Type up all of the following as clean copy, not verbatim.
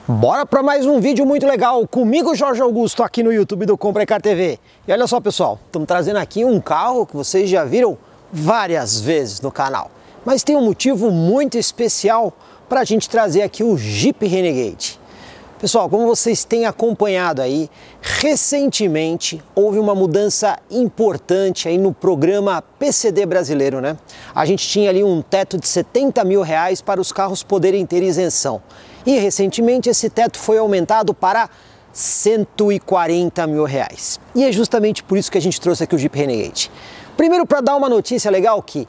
Bora para mais um vídeo muito legal comigo, Jorge Augusto, aqui no YouTube do Comprecar TV. E olha só, pessoal, estamos trazendo aqui um carro que vocês já viram várias vezes no canal. Mas tem um motivo muito especial para a gente trazer aqui o Jeep Renegade. Pessoal, como vocês têm acompanhado aí, recentemente houve uma mudança importante aí no programa PCD brasileiro, né? A gente tinha ali um teto de R$70 mil para os carros poderem ter isenção. E recentemente esse teto foi aumentado para R$140 mil. E é justamente por isso que a gente trouxe aqui o Jeep Renegade. Primeiro, para dar uma notícia legal que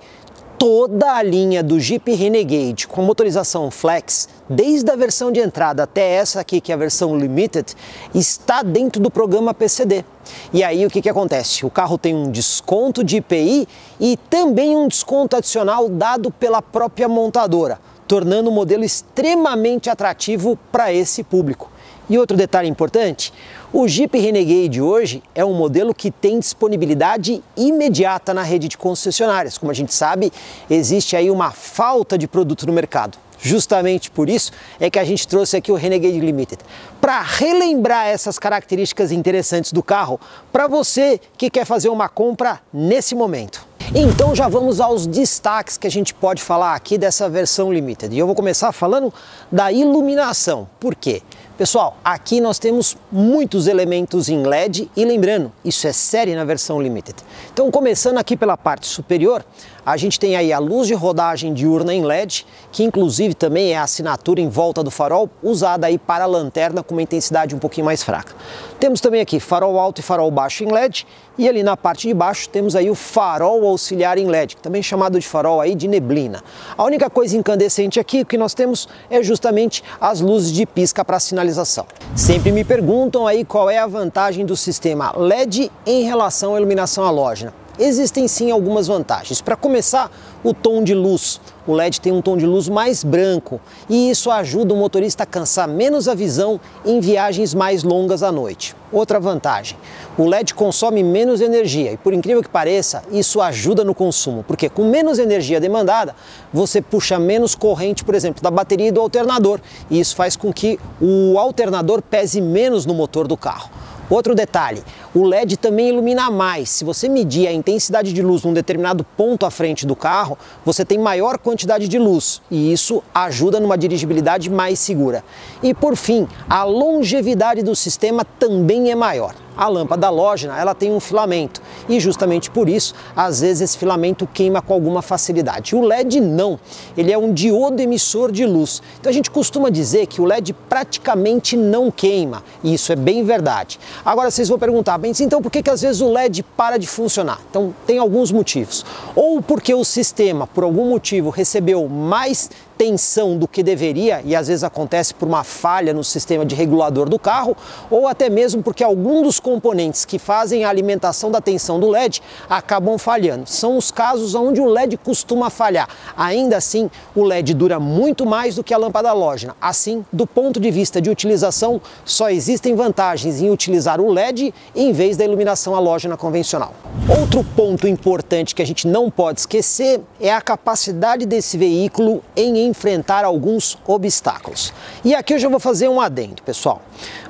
toda a linha do Jeep Renegade com motorização Flex, desde a versão de entrada até essa aqui, que é a versão Limited, está dentro do programa PCD. E aí o que acontece? O carro tem um desconto de IPI e também um desconto adicional dado pela própria montadora, tornando o modelo extremamente atrativo para esse público. E outro detalhe importante, o Jeep Renegade hoje é um modelo que tem disponibilidade imediata na rede de concessionárias. Como a gente sabe, existe aí uma falta de produto no mercado. Justamente por isso é que a gente trouxe aqui o Renegade Limited, para relembrar essas características interessantes do carro, para você que quer fazer uma compra nesse momento. Então já vamos aos destaques que a gente pode falar aqui dessa versão Limited. E eu vou começar falando da iluminação. Por quê? Pessoal, aqui nós temos muitos elementos em LED e lembrando, isso é série na versão Limited. Então começando aqui pela parte superior, a gente tem aí a luz de rodagem diurna em LED, que inclusive também é a assinatura em volta do farol, usada aí para a lanterna com uma intensidade um pouquinho mais fraca. Temos também aqui farol alto e farol baixo em LED, e ali na parte de baixo temos aí o farol auxiliar em LED, também chamado de farol aí de neblina. A única coisa incandescente aqui que nós temos é justamente as luzes de pisca para sinalização. Sempre me perguntam aí qual é a vantagem do sistema LED em relação à iluminação halógena. Existem sim algumas vantagens. Para começar, o tom de luz. O LED tem um tom de luz mais branco e isso ajuda o motorista a cansar menos a visão em viagens mais longas à noite. Outra vantagem, o LED consome menos energia e por incrível que pareça, isso ajuda no consumo, porque com menos energia demandada, você puxa menos corrente, por exemplo, da bateria e do alternador, e isso faz com que o alternador pese menos no motor do carro. Outro detalhe, o LED também ilumina mais. Se você medir a intensidade de luz num determinado ponto à frente do carro, você tem maior quantidade de luz e isso ajuda numa dirigibilidade mais segura. E por fim, a longevidade do sistema também é maior. A lâmpada halógena, ela tem um filamento e justamente por isso, às vezes esse filamento queima com alguma facilidade. O LED não, ele é um diodo emissor de luz. Então a gente costuma dizer que o LED praticamente não queima e isso é bem verdade. Agora vocês vão perguntar, bem, então por que às vezes o LED para de funcionar? Então tem alguns motivos. Ou porque o sistema, por algum motivo, recebeu mais tensão do que deveria e às vezes acontece por uma falha no sistema de regulador do carro ou até mesmo porque algum dos componentes que fazem a alimentação da tensão do LED acabam falhando. São os casos onde o LED costuma falhar. Ainda assim, o LED dura muito mais do que a lâmpada halógena. Assim, do ponto de vista de utilização, só existem vantagens em utilizar o LED em vez da iluminação halógena convencional. Outro ponto importante que a gente não pode esquecer é a capacidade desse veículo em enfrentar alguns obstáculos. E aqui eu já vou fazer um adendo, pessoal.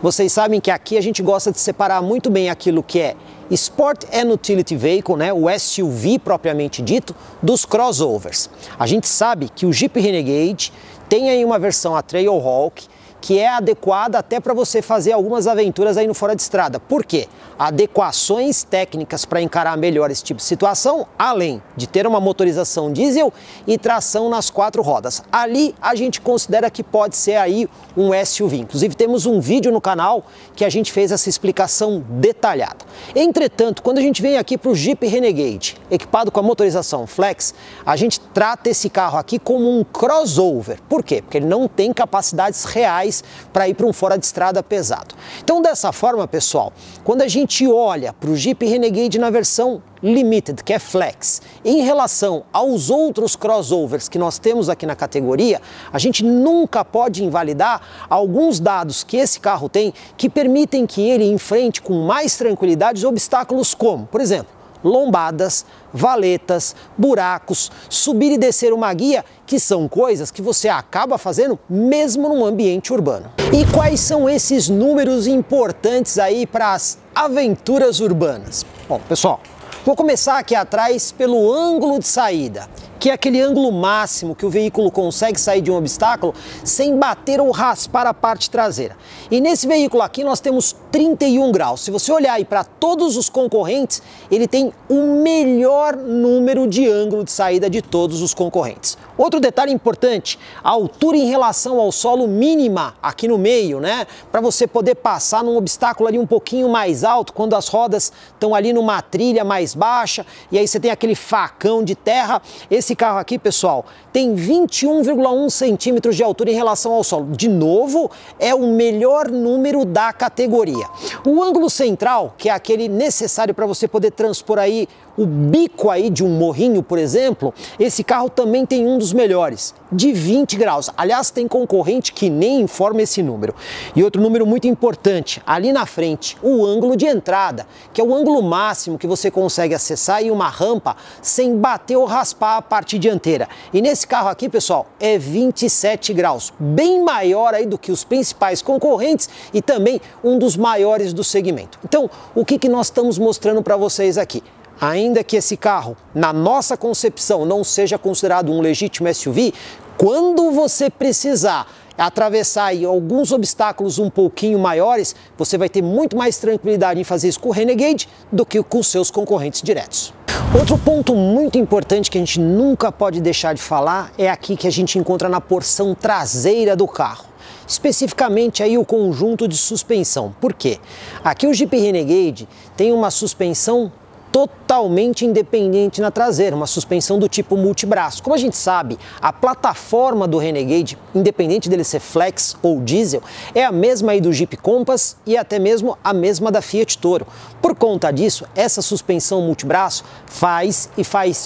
Vocês sabem que aqui a gente gosta de separar muito bem aquilo que é Sport and Utility Vehicle, né, o SUV propriamente dito, dos crossovers. A gente sabe que o Jeep Renegade tem aí uma versão a Trailhawk que é adequada até para você fazer algumas aventuras aí no fora de estrada. Por quê? Adequações técnicas para encarar melhor esse tipo de situação, além de ter uma motorização diesel e tração nas 4 rodas. Ali a gente considera que pode ser aí um SUV. Inclusive temos um vídeo no canal que a gente fez essa explicação detalhada. Entretanto, quando a gente vem aqui para o Jeep Renegade, equipado com a motorização Flex, a gente trata esse carro aqui como um crossover. Por quê? Porque ele não tem capacidades reais para ir para um fora de estrada pesado. Então dessa forma, pessoal, quando a gente olha para o Jeep Renegade na versão Limited, que é Flex, em relação aos outros crossovers que nós temos aqui na categoria, a gente nunca pode invalidar alguns dados que esse carro tem que permitem que ele enfrente com mais tranquilidade os obstáculos como, por exemplo, lombadas, valetas, buracos, subir e descer uma guia, que são coisas que você acaba fazendo mesmo num ambiente urbano. E quais são esses números importantes aí para as aventuras urbanas? Bom, pessoal, vou começar aqui atrás pelo ângulo de saída, que é aquele ângulo máximo que o veículo consegue sair de um obstáculo sem bater ou raspar a parte traseira. E nesse veículo aqui nós temos 31 graus. Se você olhar aí para todos os concorrentes, ele tem o melhor número de ângulo de saída de todos os concorrentes. Outro detalhe importante, a altura em relação ao solo mínima aqui no meio, né? Para você poder passar num obstáculo ali um pouquinho mais alto, quando as rodas estão ali numa trilha mais baixa, e aí você tem aquele facão de terra. Esse carro aqui, pessoal, tem 21,1 centímetros de altura em relação ao solo. De novo, é o melhor número da categoria. O ângulo central, que é aquele necessário para você poder transpor aí o bico aí de um morrinho, por exemplo, esse carro também tem um dos melhores, de 20 graus. Aliás, tem concorrente que nem informa esse número. E outro número muito importante, ali na frente, o ângulo de entrada, que é o ângulo máximo que você consegue acessar em uma rampa sem bater ou raspar a parte dianteira. E nesse carro aqui, pessoal, é 27 graus, bem maior aí do que os principais concorrentes e também um dos maiores do segmento. Então, o que nós estamos mostrando para vocês aqui? Ainda que esse carro, na nossa concepção, não seja considerado um legítimo SUV, quando você precisar atravessar aí alguns obstáculos um pouquinho maiores, você vai ter muito mais tranquilidade em fazer isso com o Renegade do que com os seus concorrentes diretos. Outro ponto muito importante que a gente nunca pode deixar de falar é aqui que a gente encontra na porção traseira do carro. Especificamente aí o conjunto de suspensão. Por quê? Aqui o Jeep Renegade tem uma suspensão totalmente independente na traseira, uma suspensão do tipo multibraço. Como a gente sabe, a plataforma do Renegade, independente dele ser flex ou diesel, é a mesma aí do Jeep Compass e até mesmo a mesma da Fiat Toro. Por conta disso, essa suspensão multibraço faz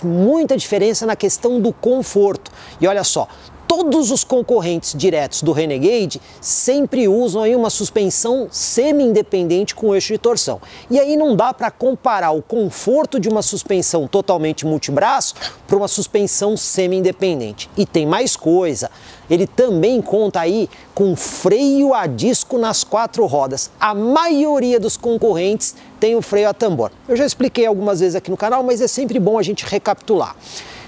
muita diferença na questão do conforto. E olha só, todos os concorrentes diretos do Renegade sempre usam aí uma suspensão semi-independente com eixo de torção. E aí não dá para comparar o conforto de uma suspensão totalmente multibraço para uma suspensão semi-independente. E tem mais coisa, ele também conta aí com freio a disco nas 4 rodas. A maioria dos concorrentes tem o freio a tambor. Eu já expliquei algumas vezes aqui no canal, mas é sempre bom a gente recapitular.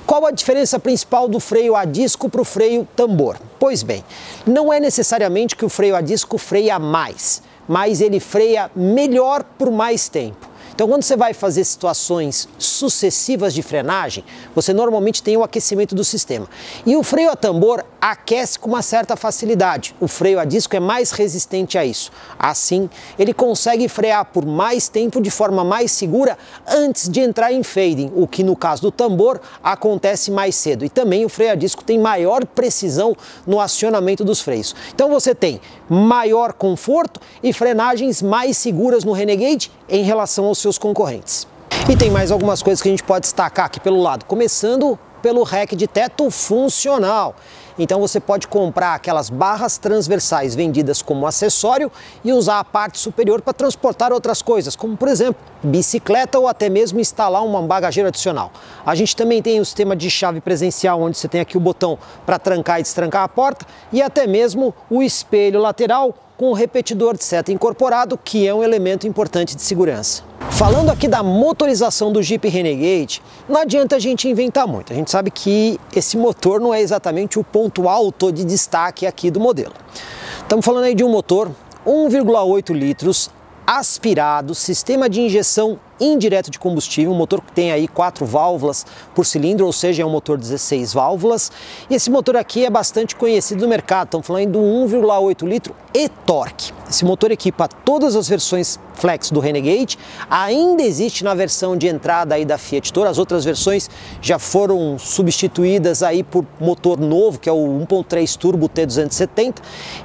Qual a diferença principal do freio a disco para o freio tambor? Pois bem, não é necessariamente que o freio a disco freia mais, mas ele freia melhor por mais tempo. Então, quando você vai fazer situações sucessivas de frenagem, você normalmente tem o aquecimento do sistema. E o freio a tambor aquece com uma certa facilidade. O freio a disco é mais resistente a isso. Assim, ele consegue frear por mais tempo de forma mais segura antes de entrar em fading, o que no caso do tambor acontece mais cedo. E também o freio a disco tem maior precisão no acionamento dos freios. Então você tem maior conforto e frenagens mais seguras no Renegade em relação aos seus concorrentes. E tem mais algumas coisas que a gente pode destacar aqui pelo lado, começando pelo rack de teto funcional. Então você pode comprar aquelas barras transversais vendidas como acessório e usar a parte superior para transportar outras coisas, como por exemplo, bicicleta ou até mesmo instalar um bagageiro adicional. A gente também tem o sistema de chave presencial, onde você tem aqui o botão para trancar e destrancar a porta e até mesmo o espelho lateral com o repetidor de seta incorporado, que é um elemento importante de segurança. Falando aqui da motorização do Jeep Renegade, não adianta a gente inventar muito. A gente sabe que esse motor não é exatamente o ponto alto de destaque aqui do modelo. Estamos falando aí de um motor 1,8 litros, aspirado, sistema de injeção indireto de combustível, um motor que tem aí 4 válvulas por cilindro, ou seja, é um motor 16 válvulas. E esse motor aqui é bastante conhecido no mercado, estamos falando do 1,8 litro e-torque. Esse motor equipa todas as versões flex do Renegade, ainda existe na versão de entrada aí da Fiat Toro, as outras versões já foram substituídas aí por motor novo, que é o 1.3 Turbo T270,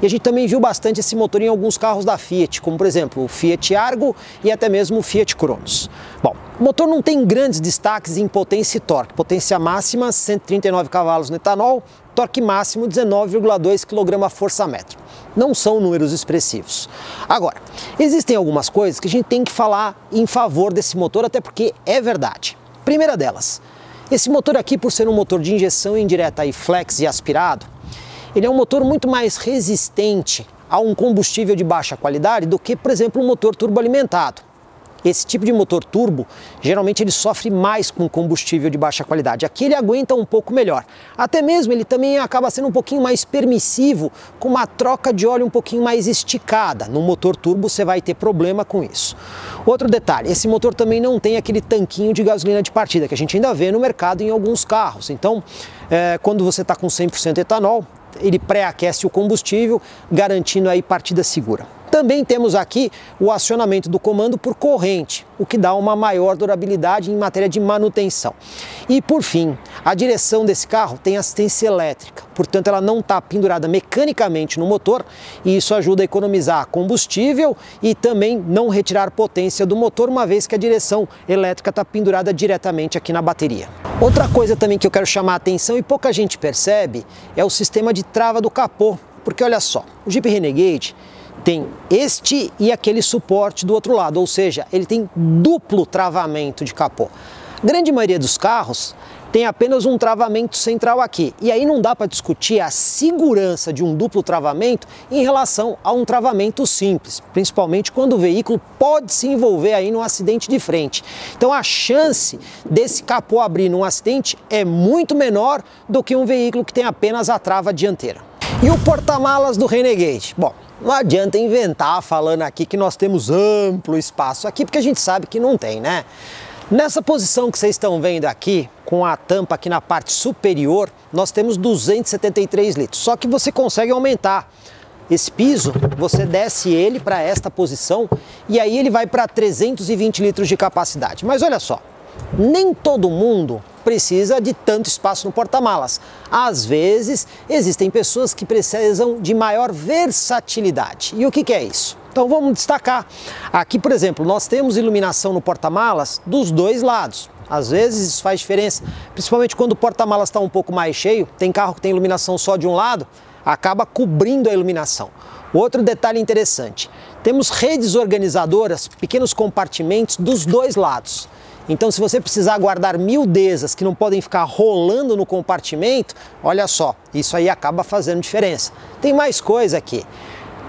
e a gente também viu bastante esse motor em alguns carros da Fiat, como por exemplo o Fiat Argo e até mesmo o Fiat Cronos. Bom, o motor não tem grandes destaques em potência e torque. Potência máxima 139 cavalos no etanol, torque máximo 19,2 kgfm. não são números expressivos. Agora, existem algumas coisas que a gente tem que falar em favor desse motor, até porque é verdade. Primeira delas, esse motor aqui, por ser um motor de injeção indireta e flex e aspirado, ele é um motor muito mais resistente a um combustível de baixa qualidade do que, por exemplo, um motor turboalimentado. Esse tipo de motor turbo, geralmente ele sofre mais com combustível de baixa qualidade. Aqui ele aguenta um pouco melhor. Até mesmo ele também acaba sendo um pouquinho mais permissivo, com uma troca de óleo um pouquinho mais esticada. No motor turbo você vai ter problema com isso. Outro detalhe, esse motor também não tem aquele tanquinho de gasolina de partida, que a gente ainda vê no mercado em alguns carros. Então, quando você está com 100% etanol, ele pré-aquece o combustível, garantindo aí partida segura. Também temos aqui o acionamento do comando por corrente, o que dá uma maior durabilidade em matéria de manutenção. E por fim, a direção desse carro tem assistência elétrica, portanto ela não está pendurada mecanicamente no motor e isso ajuda a economizar combustível e também não retirar potência do motor, uma vez que a direção elétrica está pendurada diretamente aqui na bateria. Outra coisa também que eu quero chamar a atenção e pouca gente percebe é o sistema de trava do capô, porque olha só, o Jeep Renegade tem este e aquele suporte do outro lado, ou seja, ele tem duplo travamento de capô. A grande maioria dos carros tem apenas um travamento central aqui, e aí não dá para discutir a segurança de um duplo travamento em relação a um travamento simples, principalmente quando o veículo pode se envolver aí num acidente de frente. Então a chance desse capô abrir num acidente é muito menor do que um veículo que tem apenas a trava dianteira. E o porta-malas do Renegade? Bom, não adianta inventar falando aqui que nós temos amplo espaço aqui, porque a gente sabe que não tem, né? Nessa posição que vocês estão vendo aqui, com a tampa aqui na parte superior, nós temos 273 litros, só que você consegue aumentar. Esse piso, você desce ele para esta posição e aí ele vai para 320 litros de capacidade. Mas olha só, nem todo mundo precisa de tanto espaço no porta-malas. Às vezes, existem pessoas que precisam de maior versatilidade. E o que é isso? Então vamos destacar. Aqui, por exemplo, nós temos iluminação no porta-malas dos dois lados. Às vezes isso faz diferença, principalmente quando o porta-malas está um pouco mais cheio. Tem carro que tem iluminação só de um lado, acaba cobrindo a iluminação. Outro detalhe interessante, temos redes organizadoras, pequenos compartimentos dos dois lados. Então, se você precisar guardar miudezas que não podem ficar rolando no compartimento, olha só, isso aí acaba fazendo diferença. Tem mais coisa aqui.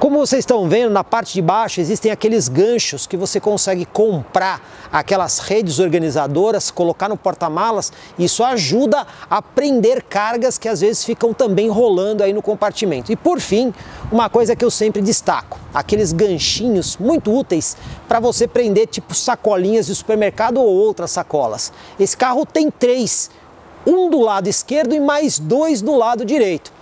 Como vocês estão vendo, na parte de baixo existem aqueles ganchos que você consegue comprar aquelas redes organizadoras, colocar no porta-malas. Isso ajuda a prender cargas que às vezes ficam também rolando aí no compartimento. E por fim, uma coisa que eu sempre destaco, aqueles ganchinhos muito úteis para você prender tipo sacolinhas de supermercado ou outras sacolas. Esse carro tem 3, um do lado esquerdo e mais 2 do lado direito.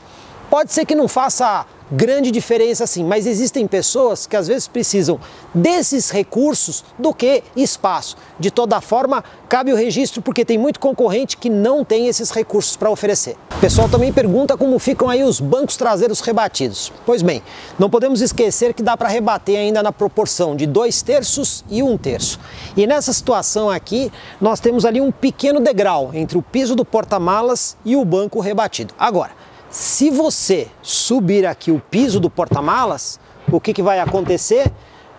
Pode ser que não faça grande diferença assim, mas existem pessoas que às vezes precisam desses recursos do que espaço. De toda forma, cabe o registro porque tem muito concorrente que não tem esses recursos para oferecer. O pessoal também pergunta como ficam aí os bancos traseiros rebatidos. Pois bem, não podemos esquecer que dá para rebater ainda na proporção de 2/3 e 1/3. E nessa situação aqui, nós temos ali um pequeno degrau entre o piso do porta-malas e o banco rebatido. Agora, se você subir aqui o piso do porta-malas, o que vai acontecer?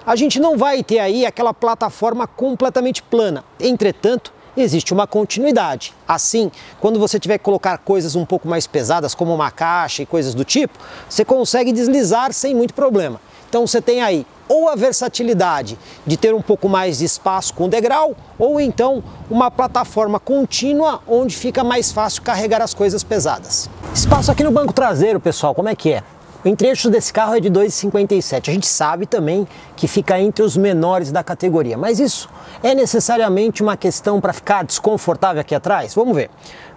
A gente não vai ter aí aquela plataforma completamente plana. Entretanto, existe uma continuidade. Assim, quando você tiver que colocar coisas um pouco mais pesadas, como uma caixa e coisas do tipo, você consegue deslizar sem muito problema. Então você tem aí ou a versatilidade de ter um pouco mais de espaço com degrau, ou então uma plataforma contínua onde fica mais fácil carregar as coisas pesadas. Espaço aqui no banco traseiro, pessoal, como é que é? O entre-eixo desse carro é de 2,57. A gente sabe também que fica entre os menores da categoria, mas isso é necessariamente uma questão para ficar desconfortável aqui atrás? Vamos ver.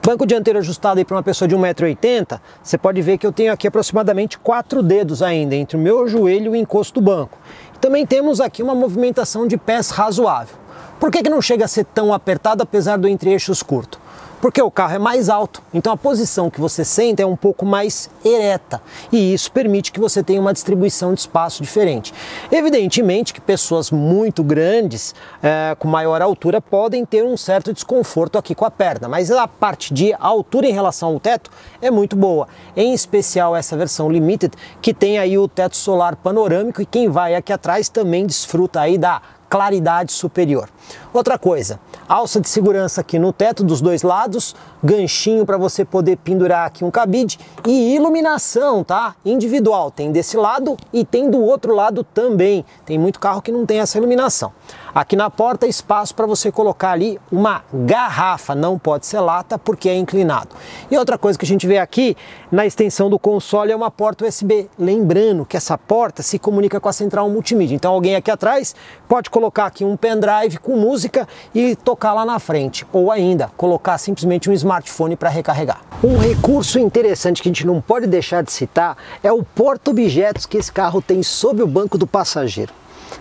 Banco dianteiro ajustado aí para uma pessoa de 1,80 m, você pode ver que eu tenho aqui aproximadamente 4 dedos ainda entre o meu joelho e o encosto do banco. Também temos aqui uma movimentação de pés razoável. Por que não chega a ser tão apertado apesar do entre-eixos curto? Porque o carro é mais alto, então a posição que você senta é um pouco mais ereta e isso permite que você tenha uma distribuição de espaço diferente. Evidentemente que pessoas muito grandes, com maior altura, podem ter um certo desconforto aqui com a perna, mas a parte de altura em relação ao teto é muito boa, em especial essa versão Limited, que tem aí o teto solar panorâmico e quem vai aqui atrás também desfruta aí da claridade superior. Outra coisa, alça de segurança aqui no teto dos dois lados, ganchinho para você poder pendurar aqui um cabide e iluminação, tá? Individual, tem desse lado e tem do outro lado também. Tem muito carro que não tem essa iluminação. Aqui na porta, espaço para você colocar ali uma garrafa, não pode ser lata porque é inclinado. E outra coisa que a gente vê aqui na extensão do console é uma porta USB. Lembrando que essa porta se comunica com a central multimídia. Então alguém aqui atrás pode colocar aqui um pendrive com música e tocar lá na frente. Ou ainda, colocar simplesmente um smartphone para recarregar. Um recurso interessante que a gente não pode deixar de citar é o porta-objetos que esse carro tem sob o banco do passageiro.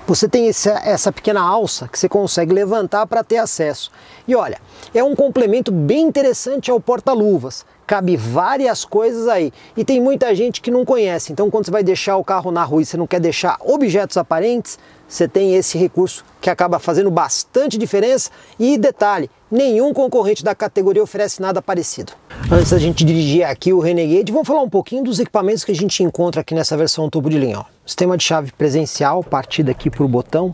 Você tem essa pequena alça que você consegue levantar para ter acesso. E olha, é um complemento bem interessante ao porta-luvas. Cabe várias coisas aí. E tem muita gente que não conhece. Então quando você vai deixar o carro na rua e você não quer deixar objetos aparentes, você tem esse recurso que acaba fazendo bastante diferença. E detalhe, nenhum concorrente da categoria oferece nada parecido. Antes da gente dirigir aqui o Renegade, vamos falar um pouquinho dos equipamentos que a gente encontra aqui nessa versão topo de linha. Ó. Sistema de chave presencial, partida aqui por botão.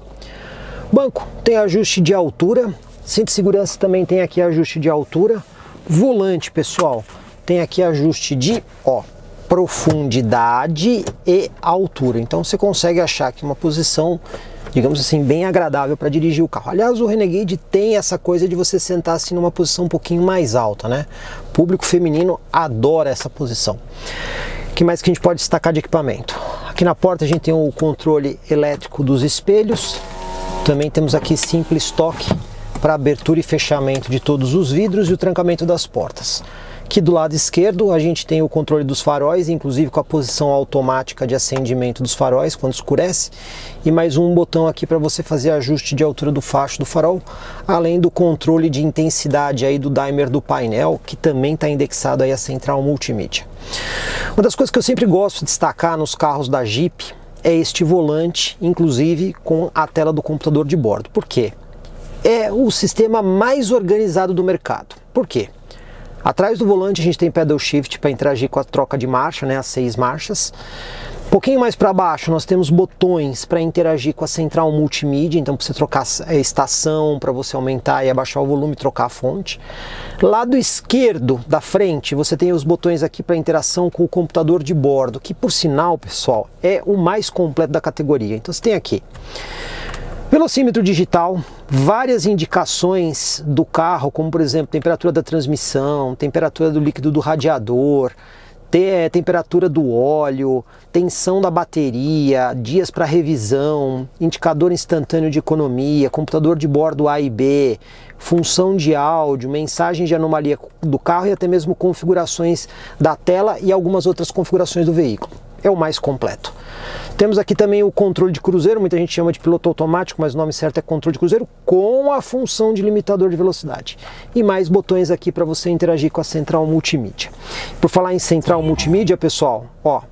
Banco tem ajuste de altura. Cinto de segurança também tem aqui ajuste de altura. Volante, pessoal, tem aqui ajuste de profundidade e altura. Então você consegue achar aqui uma posição, digamos assim, bem agradável para dirigir o carro. Aliás, o Renegade tem essa coisa de você sentar assim numa posição um pouquinho mais alta, né? O público feminino adora essa posição. O que mais que a gente pode destacar de equipamento? Aqui na porta a gente tem o controle elétrico dos espelhos. Também temos aqui simples toque para abertura e fechamento de todos os vidros e o trancamento das portas. Aqui do lado esquerdo a gente tem o controle dos faróis, inclusive com a posição automática de acendimento dos faróis quando escurece, e mais um botão aqui para você fazer ajuste de altura do facho do farol, além do controle de intensidade aí do dimmer do painel, que também está indexado aí a central multimídia. Uma das coisas que eu sempre gosto de destacar nos carros da Jeep é este volante, inclusive com a tela do computador de bordo. Por quê? É o sistema mais organizado do mercado. Por quê? Atrás do volante a gente tem pedal shift para interagir com a troca de marcha, né, as 6 marchas. Um pouquinho mais para baixo nós temos botões para interagir com a central multimídia, então para você trocar a estação, para você aumentar e abaixar o volume e trocar a fonte. Lado esquerdo da frente você tem os botões aqui para interação com o computador de bordo, que por sinal, pessoal, é o mais completo da categoria. Então você tem aqui velocímetro digital, várias indicações do carro, como por exemplo, temperatura da transmissão, temperatura do líquido do radiador, temperatura do óleo, tensão da bateria, dias para revisão, indicador instantâneo de economia, computador de bordo A e B, função de áudio, mensagem de anomalia do carro e até mesmo configurações da tela e algumas outras configurações do veículo. É o mais completo. Temos aqui também o controle de cruzeiro, muita gente chama de piloto automático, mas o nome certo é controle de cruzeiro, com a função de limitador de velocidade. E mais botões aqui para você interagir com a central multimídia. Por falar em central multimídia, pessoal,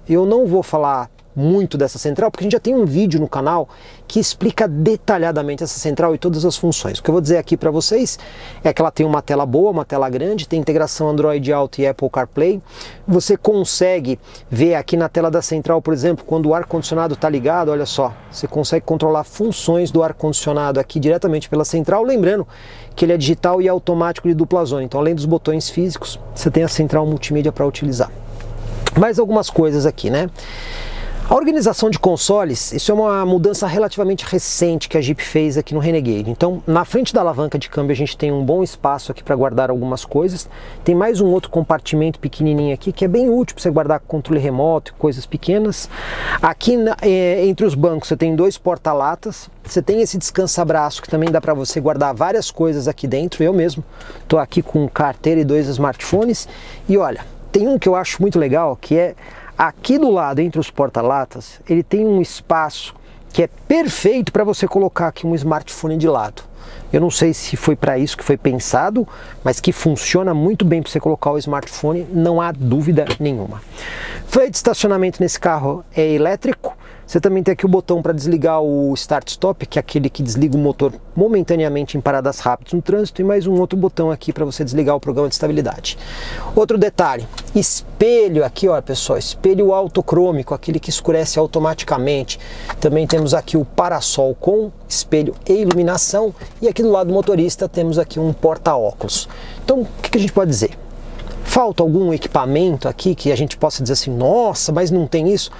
eu não vou falar muito dessa central, porque a gente já tem um vídeo no canal que explica detalhadamente essa central e todas as funções. O que eu vou dizer aqui para vocês é que ela tem uma tela boa, uma tela grande, tem integração Android Auto e Apple CarPlay. Você consegue ver aqui na tela da central, por exemplo, quando o ar-condicionado está ligado, olha só, você consegue controlar funções do ar-condicionado aqui diretamente pela central, lembrando que ele é digital e automático de dupla zona, então além dos botões físicos, você tem a central multimídia para utilizar. Mais algumas coisas aqui, né? A organização de consoles, isso é uma mudança relativamente recente que a Jeep fez aqui no Renegade. Então, na frente da alavanca de câmbio a gente tem um bom espaço aqui para guardar algumas coisas. Tem mais um outro compartimento pequenininho aqui que é bem útil para você guardar controle remoto, coisas pequenas. Aqui entre os bancos você tem 2 porta-latas. Você tem esse descansa-braço que também dá para você guardar várias coisas aqui dentro. Eu mesmo estou aqui com carteira e 2 smartphones. E olha, tem um que eu acho muito legal que é aqui do lado, entre os porta-latas, ele tem um espaço que é perfeito para você colocar aqui um smartphone de lado. Eu não sei se foi para isso que foi pensado, mas que funciona muito bem para você colocar o smartphone, não há dúvida nenhuma. Freio de estacionamento nesse carro é elétrico. Você também tem aqui o botão para desligar o Start Stop, que é aquele que desliga o motor momentaneamente em paradas rápidas no trânsito, e mais um outro botão aqui para você desligar o programa de estabilidade. Outro detalhe, espelho aqui, ó pessoal, espelho autocrômico, aquele que escurece automaticamente. Também temos aqui o parasol com espelho e iluminação, e aqui do lado do motorista temos aqui um porta-óculos. Então, o que a gente pode dizer? Falta algum equipamento aqui que a gente possa dizer assim, nossa, mas não tem isso?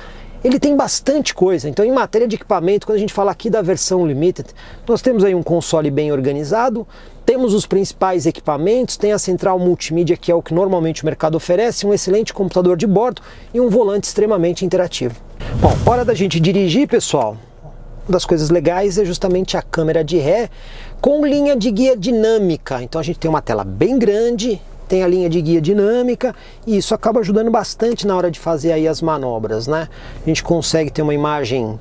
Ele tem bastante coisa. Então, em matéria de equipamento, quando a gente fala aqui da versão Limited, nós temos aí um console bem organizado, temos os principais equipamentos, tem a central multimídia, que é o que normalmente o mercado oferece, um excelente computador de bordo e um volante extremamente interativo. Bom, hora da gente dirigir, pessoal. Uma das coisas legais é justamente a câmera de ré com linha de guia dinâmica. Então, a gente tem uma tela bem grande, tem a linha de guia dinâmica e isso acaba ajudando bastante na hora de fazer aí as manobras, né? A gente consegue ter uma imagem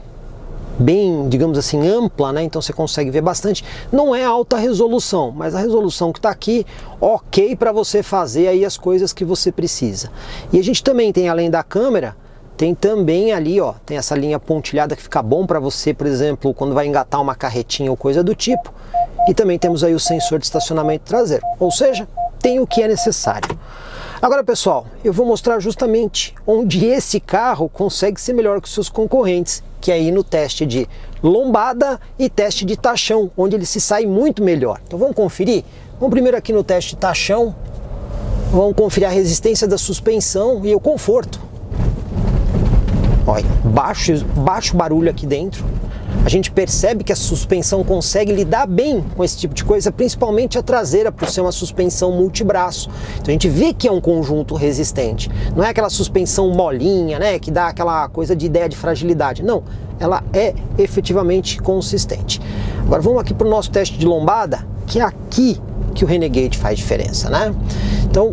bem, digamos assim, ampla, né? Então você consegue ver bastante. Não é alta resolução, mas a resolução que está aqui, ok para você fazer aí as coisas que você precisa. E a gente também tem, além da câmera, tem também ali, ó, tem essa linha pontilhada que fica bom para você, por exemplo, quando vai engatar uma carretinha ou coisa do tipo. E também temos aí o sensor de estacionamento traseiro, ou seja, tem o que é necessário. Agora, pessoal, eu vou mostrar justamente onde esse carro consegue ser melhor que os seus concorrentes, que é aí no teste de lombada e teste de tachão, onde ele se sai muito melhor. Então vamos conferir? Vamos primeiro aqui no teste de tachão, vamos conferir a resistência da suspensão e o conforto. Olha, baixo barulho aqui dentro. A gente percebe que a suspensão consegue lidar bem com esse tipo de coisa, principalmente a traseira, por ser uma suspensão multibraço. Então a gente vê que é um conjunto resistente. Não é aquela suspensão molinha, né, que dá aquela coisa de ideia de fragilidade. Não, ela é efetivamente consistente. Agora vamos aqui para o nosso teste de lombada, que é aqui que o Renegade faz diferença, né? Então,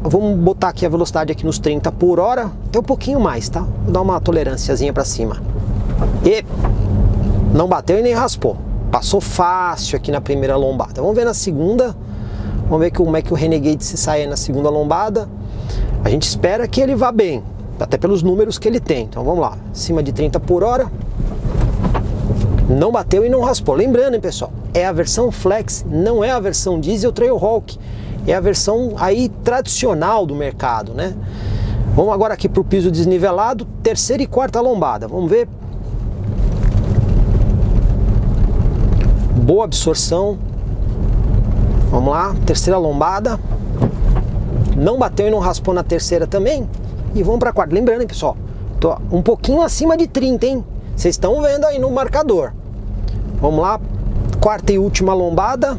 vamos botar aqui a velocidade aqui nos 30 por hora, até um pouquinho mais, tá? Vou dar uma tolerânciazinha para cima. E não bateu e nem raspou. Passou fácil aqui na primeira lombada. Vamos ver na segunda. Vamos ver como é que o Renegade se sai na segunda lombada. A gente espera que ele vá bem, até pelos números que ele tem. Então vamos lá. Acima de 30 por hora. Não bateu e não raspou. Lembrando, hein, pessoal, é a versão Flex, não é a versão Diesel Trailhawk. É a versão aí tradicional do mercado, né? Vamos agora aqui para o piso desnivelado, terceira e quarta lombada. Vamos ver. Boa absorção. Vamos lá, terceira lombada. Não bateu e não raspou na terceira também. E vamos para a quarta. Lembrando, hein, pessoal, tô um pouquinho acima de 30, hein? Vocês estão vendo aí no marcador. Vamos lá, quarta e última lombada.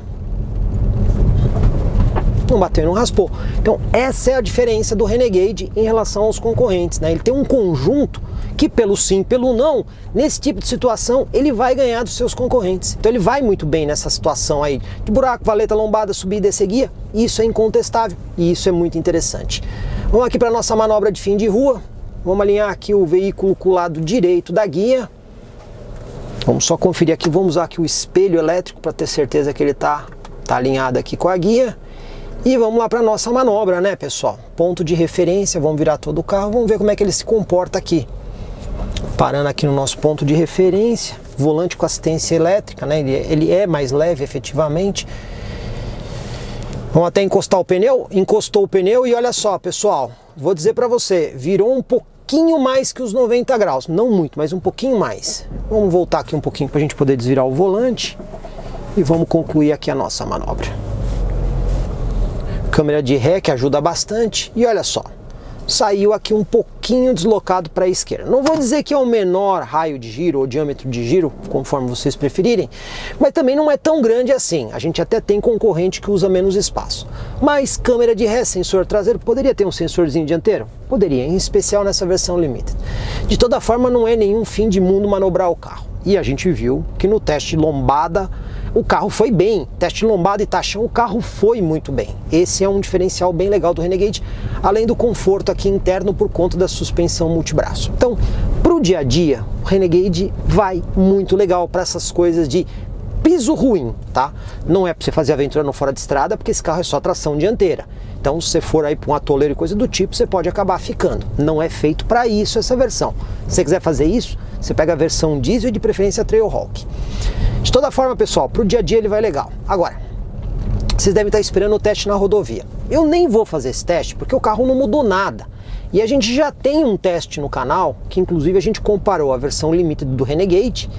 Não bateu e não raspou. Então essa é a diferença do Renegade em relação aos concorrentes, né? Ele tem um conjunto que pelo sim, pelo não, nesse tipo de situação ele vai ganhar dos seus concorrentes. Então ele vai muito bem nessa situação aí de buraco, valeta, lombada, subir e descer guia. Isso é incontestável e isso é muito interessante. Vamos aqui para a nossa manobra de fim de rua. Vamos alinhar aqui o veículo com o lado direito da guia. Vamos só conferir aqui, vamos usar aqui o espelho elétrico para ter certeza que ele tá alinhado aqui com a guia. E vamos lá para a nossa manobra, né, pessoal? Ponto de referência, vamos virar todo o carro, vamos ver como é que ele se comporta aqui. Parando aqui no nosso ponto de referência, volante com assistência elétrica, né? Ele é mais leve efetivamente. Vamos até encostar o pneu, encostou o pneu e olha só, pessoal, vou dizer para você, virou um pouquinho mais que os 90 graus, não muito, mas um pouquinho mais. Vamos voltar aqui um pouquinho para a gente poder desvirar o volante e vamos concluir aqui a nossa manobra. Câmera de ré que ajuda bastante e olha só, saiu aqui um pouquinho deslocado para a esquerda. Não vou dizer que é o menor raio de giro ou diâmetro de giro, conforme vocês preferirem, mas também não é tão grande assim. A gente até tem concorrente que usa menos espaço. Mas câmera de ré, sensor traseiro, poderia ter um sensorzinho dianteiro? Poderia, em especial nessa versão Limited. De toda forma, não é nenhum fim de mundo manobrar o carro. E a gente viu que no teste lombada o carro foi bem. Teste de lombada e taxão, o carro foi muito bem. Esse é um diferencial bem legal do Renegade, além do conforto aqui interno por conta da suspensão multibraço. Então, para o dia a dia, o Renegade vai muito legal para essas coisas de piso ruim, tá? Não é para você fazer aventura no fora de estrada, porque esse carro é só tração dianteira. Então, se você for aí para um atoleiro e coisa do tipo, você pode acabar ficando. Não é feito para isso essa versão. Se você quiser fazer isso, você pega a versão diesel e de preferência Trailhawk. De toda forma, pessoal, para o dia a dia ele vai legal. Agora, vocês devem estar esperando o teste na rodovia. Eu nem vou fazer esse teste porque o carro não mudou nada. E a gente já tem um teste no canal, que inclusive a gente comparou a versão Limited do Renegade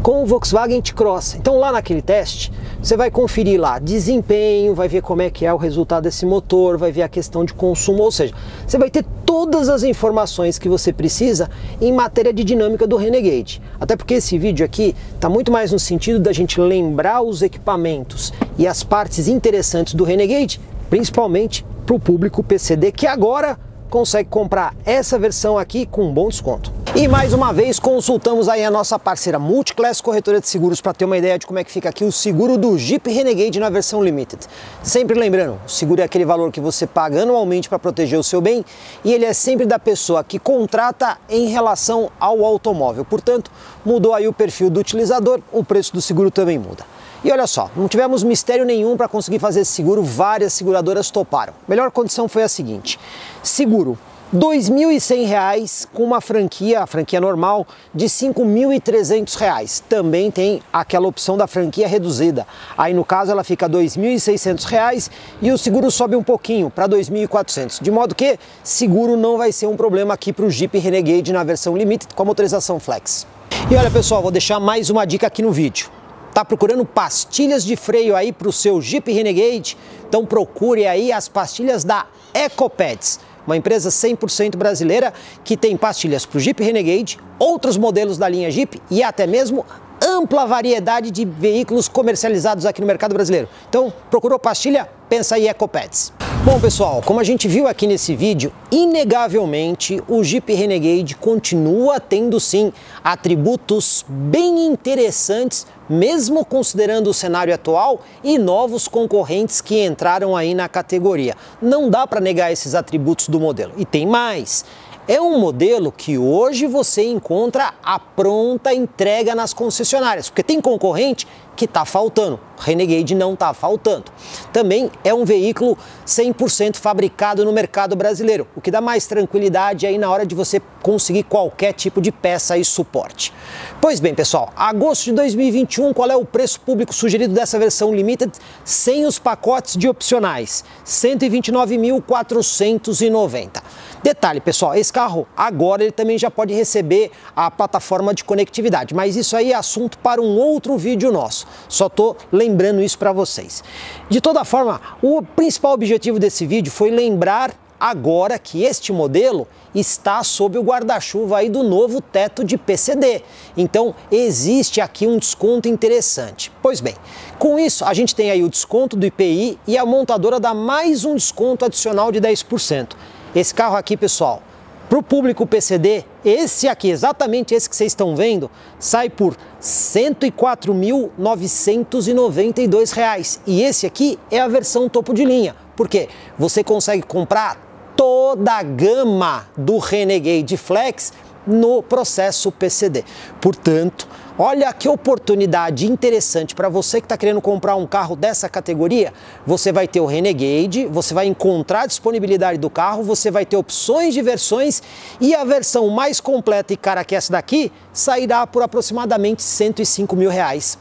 com o Volkswagen T-Cross. Então lá naquele teste, você vai conferir lá desempenho, vai ver como é que é o resultado desse motor, vai ver a questão de consumo, ou seja, você vai ter todas as informações que você precisa em matéria de dinâmica do Renegade. Até porque esse vídeo aqui está muito mais no sentido da gente lembrar os equipamentos e as partes interessantes do Renegade, principalmente para o público PCD, que agora consegue comprar essa versão aqui com um bom desconto. E mais uma vez consultamos aí a nossa parceira Multiclass Corretora de Seguros para ter uma ideia de como é que fica aqui o seguro do Jeep Renegade na versão Limited. Sempre lembrando, o seguro é aquele valor que você paga anualmente para proteger o seu bem e ele é sempre da pessoa que contrata em relação ao automóvel. Portanto, mudou aí o perfil do utilizador, o preço do seguro também muda. E olha só, não tivemos mistério nenhum para conseguir fazer esse seguro, várias seguradoras toparam. A melhor condição foi a seguinte: seguro R$ 2.100 com uma franquia, a franquia normal, de R$ 5.300. Também tem aquela opção da franquia reduzida. Aí no caso ela fica R$ 2.600 e o seguro sobe um pouquinho para R$ 2.400. De modo que seguro não vai ser um problema aqui para o Jeep Renegade na versão Limited com a motorização Flex. E olha pessoal, vou deixar mais uma dica aqui no vídeo. Tá procurando pastilhas de freio aí para o seu Jeep Renegade? Então procure aí as pastilhas da Ecopads, uma empresa 100% brasileira que tem pastilhas para o Jeep Renegade, outros modelos da linha Jeep e até mesmo ampla variedade de veículos comercializados aqui no mercado brasileiro. Então procurou pastilha? Pensa aí Ecopads. Bom pessoal, como a gente viu aqui nesse vídeo, inegavelmente o Jeep Renegade continua tendo sim atributos bem interessantes, mesmo considerando o cenário atual e novos concorrentes que entraram aí na categoria. Não dá para negar esses atributos do modelo. E tem mais. É um modelo que hoje você encontra a pronta entrega nas concessionárias, porque tem concorrente que está faltando, Renegade não está faltando. Também é um veículo 100% fabricado no mercado brasileiro, o que dá mais tranquilidade aí na hora de você conseguir qualquer tipo de peça e suporte. Pois bem, pessoal, agosto de 2021, qual é o preço público sugerido dessa versão Limited sem os pacotes de opcionais? R$ 129.490. Detalhe, pessoal, esse carro agora ele também já pode receber a plataforma de conectividade, mas isso aí é assunto para um outro vídeo nosso. Só tô lembrando isso para vocês. De toda forma, o principal objetivo desse vídeo foi lembrar agora que este modelo está sob o guarda-chuva aí do novo teto de PCD. Então, existe aqui um desconto interessante. Pois bem, com isso a gente tem aí o desconto do IPI e a montadora dá mais um desconto adicional de 10%. Esse carro aqui, pessoal, para o público PCD, esse aqui, exatamente esse que vocês estão vendo, sai por R$ 104.992. E esse aqui é a versão topo de linha, porque você consegue comprar toda a gama do Renegade Flex no processo PCD. Portanto, olha que oportunidade interessante para você que está querendo comprar um carro dessa categoria. Você vai ter o Renegade, você vai encontrar a disponibilidade do carro, você vai ter opções de versões e a versão mais completa e cara que essa daqui sairá por aproximadamente R$ 105 mil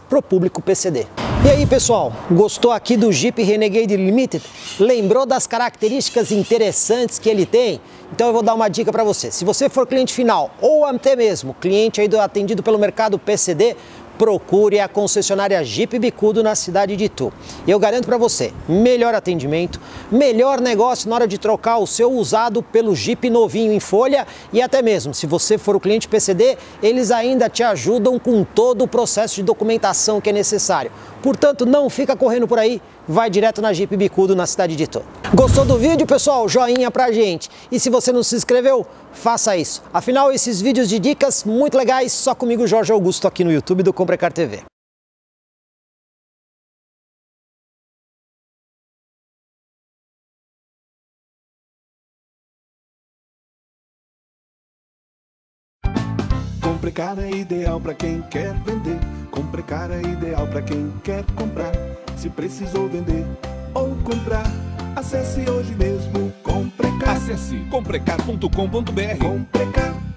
para o público PCD. E aí pessoal, gostou aqui do Jeep Renegade Limited? Lembrou das características interessantes que ele tem? Então eu vou dar uma dica para você. Se você for cliente final ou até mesmo cliente aí atendido pelo mercado PCD, procure a concessionária Jeep Bicudo na cidade de Itu. E eu garanto para você, melhor atendimento, melhor negócio na hora de trocar o seu usado pelo Jeep novinho em folha e até mesmo, se você for o cliente PCD, eles ainda te ajudam com todo o processo de documentação que é necessário. Portanto, não fica correndo por aí, vai direto na Jeep Bicudo na cidade de Itu. Gostou do vídeo, pessoal? Joinha pra gente. E se você não se inscreveu, faça isso. Afinal, esses vídeos de dicas muito legais, só comigo, Jorge Augusto, aqui no YouTube do Comprecar TV. Comprecar é ideal para quem quer vender. Comprecar é ideal para quem quer comprar. Se precisou vender ou comprar, acesse hoje mesmo Comprecar. Acesse comprecar.com.br. Comprecar.